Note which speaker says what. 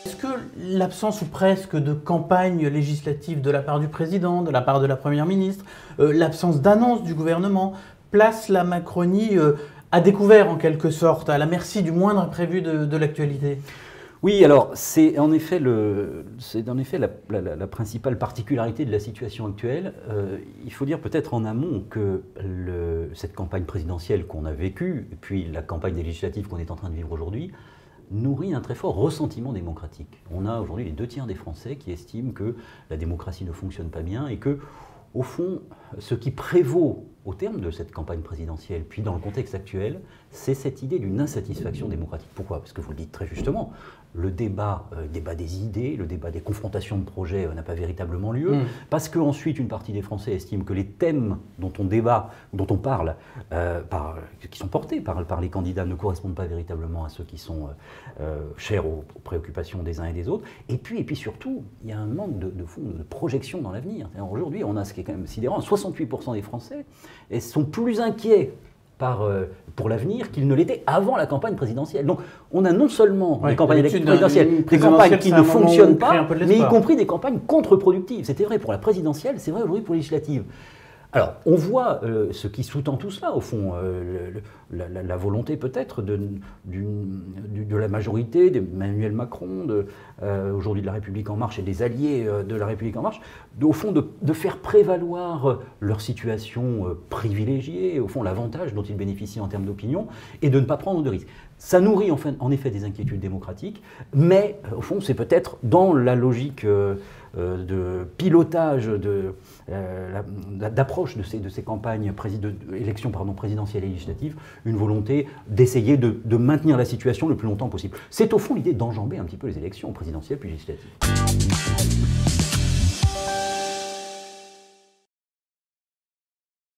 Speaker 1: Est-ce que l'absence ou presque de campagne législative de la part du président, de la part de la première ministre, l'absence d'annonce du gouvernement place la Macronie à découvert en quelque sorte, à la merci du moindre imprévu de l'actualité?
Speaker 2: Oui, alors c'est en effet, la principale particularité de la situation actuelle. Il faut dire peut-être en amont que cette campagne présidentielle qu'on a vécue, et puis la campagne des législatives qu'on est en train de vivre aujourd'hui, nourrit un très fort ressentiment démocratique. On a aujourd'hui les 2/3 des Français qui estiment que la démocratie ne fonctionne pas bien et que, au fond, ce qui prévaut au terme de cette campagne présidentielle, puis dans le contexte actuel, c'est cette idée d'une insatisfaction démocratique. Pourquoi? Parce que vous le dites très justement, le débat des idées, le débat des confrontations de projets n'a pas véritablement lieu, parce qu'ensuite une partie des Français estiment que les thèmes dont on débat, dont on parle, qui sont portés par les candidats ne correspondent pas véritablement à ceux qui sont chers aux préoccupations des uns et des autres. Et puis surtout, il y a un manque de projection dans l'avenir. Aujourd'hui, on a ce qui est quand même sidérant, 68% des Français sont plus inquiets pour l'avenir qu'ils ne l'étaient avant la campagne présidentielle. Donc on a non seulement des campagnes présidentielles, des campagnes qui ne fonctionnent pas, mais y compris des campagnes contre-productives. C'était vrai pour la présidentielle, c'est vrai aujourd'hui pour les législatives. Alors, on voit ce qui sous-tend tout cela, au fond, la volonté peut-être de la majorité, d'Emmanuel Macron, aujourd'hui de La République En Marche et des alliés de La République En Marche, au fond de faire prévaloir leur situation privilégiée, au fond l'avantage dont ils bénéficient en termes d'opinion, et de ne pas prendre de risques. Ça nourrit en effet des inquiétudes démocratiques, mais au fond c'est peut-être dans la logique de pilotage, d'approche de ces campagnes, élections présidentielles et législatives, une volonté d'essayer de maintenir la situation le plus longtemps possible. C'est au fond l'idée d'enjamber un petit peu les élections présidentielles puis législatives.